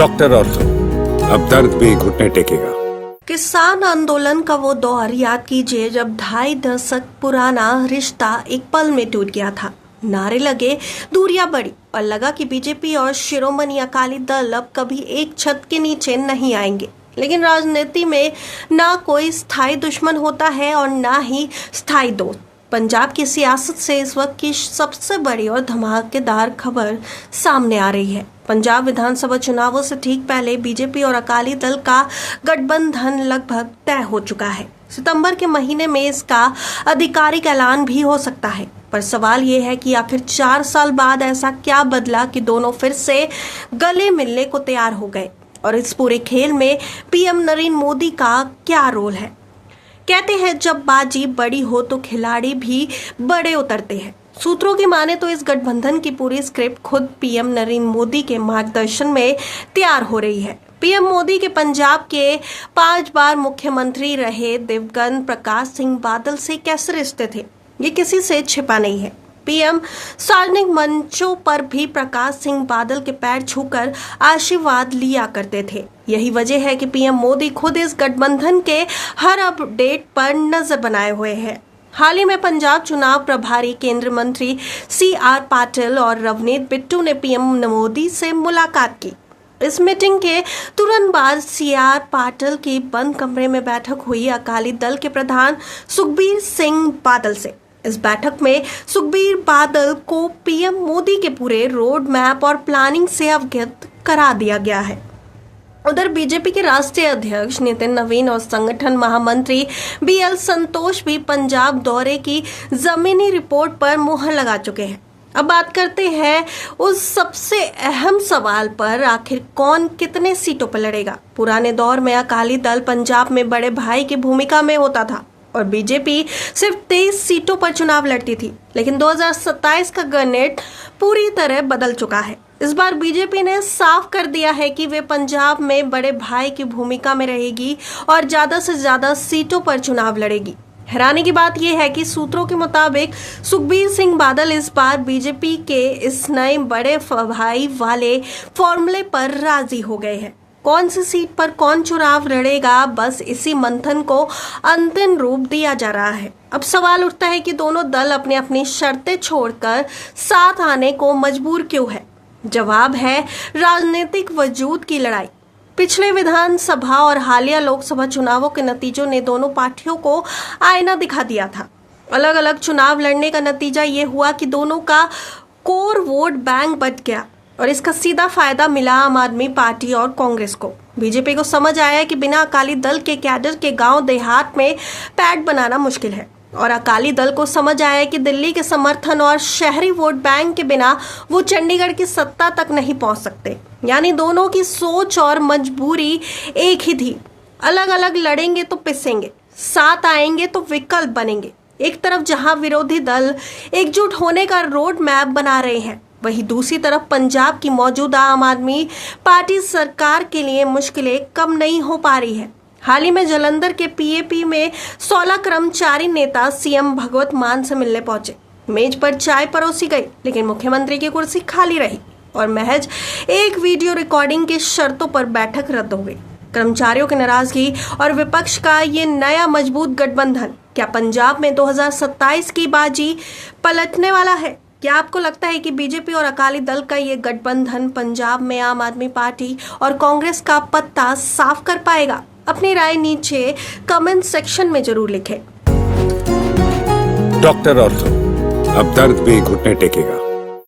Doctor ortho, अब दर्द भी घुटने टेकेगा। किसान आंदोलन का वो दौर याद कीजिए जब 2.5 दशक पुराना रिश्ता एक पल में टूट गया था। नारे लगे, दूरियां बढ़ी और लगा कि बीजेपी और शिरोमणि अकाली दल अब कभी एक छत के नीचे नहीं आएंगे। लेकिन राजनीति में ना कोई स्थायी दुश्मन होता है और ना ही स्थायी दोस्त। पंजाब की सियासत से इस वक्त की सबसे बड़ी और धमाकेदार खबर सामने आ रही है। पंजाब विधानसभा चुनावों से ठीक पहले बीजेपी और अकाली दल का गठबंधन लगभग तय हो चुका है। सितंबर के महीने में इसका आधिकारिक ऐलान भी हो सकता है। पर सवाल ये है कि आखिर 4 साल बाद ऐसा क्या बदला कि दोनों फिर से गले मिलने को तैयार हो गए, और इस पूरे खेल में पीएम नरेंद्र मोदी का क्या रोल है। कहते हैं जब बाजी बड़ी हो तो खिलाड़ी भी बड़े उतरते हैं। सूत्रों की माने तो इस गठबंधन की पूरी स्क्रिप्ट खुद पीएम नरेंद्र मोदी के मार्गदर्शन में तैयार हो रही है। पीएम मोदी के पंजाब के 5 बार मुख्यमंत्री रहे दिवंगत प्रकाश सिंह बादल से कैसे रिश्ते थे, ये किसी से छिपा नहीं है। पीएम सार्वजनिक मंचों पर भी प्रकाश सिंह बादल के पैर छूकर आशीर्वाद लिया करते थे। यही वजह है कि पीएम मोदी खुद इस गठबंधन के हर अपडेट पर नजर बनाए हुए हैं। हाल ही में पंजाब चुनाव प्रभारी केंद्रीय मंत्री CR पाटिल और रवनीत बिट्टू ने पीएम मोदी से मुलाकात की। इस मीटिंग के तुरंत बाद CR पाटिल की बंद कमरे में बैठक हुई अकाली दल के प्रधान सुखबीर सिंह बादल से। इस बैठक में सुखबीर बादल को पीएम मोदी के पूरे रोड मैप और प्लानिंग से अवगत करा दिया गया है। उधर बीजेपी के राष्ट्रीय अध्यक्ष नितिन नवीन और संगठन महामंत्री BL संतोष भी पंजाब दौरे की जमीनी रिपोर्ट पर मुहर लगा चुके हैं। अब बात करते हैं उस सबसे अहम सवाल पर, आखिर कौन कितने सीटों पर लड़ेगा। पुराने दौर में अकाली दल पंजाब में बड़े भाई की भूमिका में होता था और बीजेपी सिर्फ 23 सीटों पर चुनाव लड़ती थी। लेकिन 2027 का गणित पूरी तरह बदल चुका है। इस बार बीजेपी ने साफ कर दिया है कि वे पंजाब में बड़े भाई की भूमिका में रहेगी और ज्यादा से ज्यादा सीटों पर चुनाव लड़ेगी। हैरानी की बात यह है कि सूत्रों के मुताबिक सुखबीर सिंह बादल इस बार बीजेपी के इस नए बड़े भाई वाले फॉर्मूले पर राजी हो गए हैं। कौन सी सीट पर कौन चुनाव लड़ेगा, बस इसी मंथन को अंतिम रूप दिया जा रहा है। अब सवाल उठता है कि दोनों दल अपनी अपनी शर्तें छोड़कर साथ आने को मजबूर क्यों है। जवाब है राजनीतिक वजूद की लड़ाई। पिछले विधानसभा और हालिया लोकसभा चुनावों के नतीजों ने दोनों पार्टियों को आईना दिखा दिया था। अलग अलग चुनाव लड़ने का नतीजा ये हुआ कि दोनों का कोर वोट बैंक बच गया और इसका सीधा फायदा मिला आम आदमी पार्टी और कांग्रेस को। बीजेपी को समझ आया कि बिना अकाली दल के कैडर के गांव देहात में पैठ बनाना मुश्किल है, और अकाली दल को समझ आया कि दिल्ली के समर्थन और शहरी वोट बैंक के बिना वो चंडीगढ़ की सत्ता तक नहीं पहुंच सकते। यानी दोनों की सोच और मजबूरी एक ही थी। अलग अलग लड़ेंगे तो पिसेंगे, साथ आएंगे तो विकल्प बनेंगे। एक तरफ जहां विरोधी दल एकजुट होने का रोड मैप बना रहे हैं, वहीं दूसरी तरफ पंजाब की मौजूदा आम आदमी पार्टी सरकार के लिए मुश्किलें कम नहीं हो पा रही है। हाल ही में जालंधर के PAP में 16 कर्मचारी नेता CM भगवत मान से मिलने पहुंचे। मेज पर चाय परोसी गई, लेकिन मुख्यमंत्री की कुर्सी खाली रही और महज एक वीडियो रिकॉर्डिंग की शर्तों पर बैठक रद्द हो गई। कर्मचारियों की नाराजगी और विपक्ष का ये नया मजबूत गठबंधन क्या पंजाब में 2027 की बाजी पलटने वाला है? क्या आपको लगता है कि बीजेपी और अकाली दल का ये गठबंधन पंजाब में आम आदमी पार्टी और कांग्रेस का पत्ता साफ कर पाएगा? अपनी राय नीचे कमेंट सेक्शन में जरूर लिखें। डॉक्टर ऑर्थो, अब दर्द भी घुटने टेकेगा।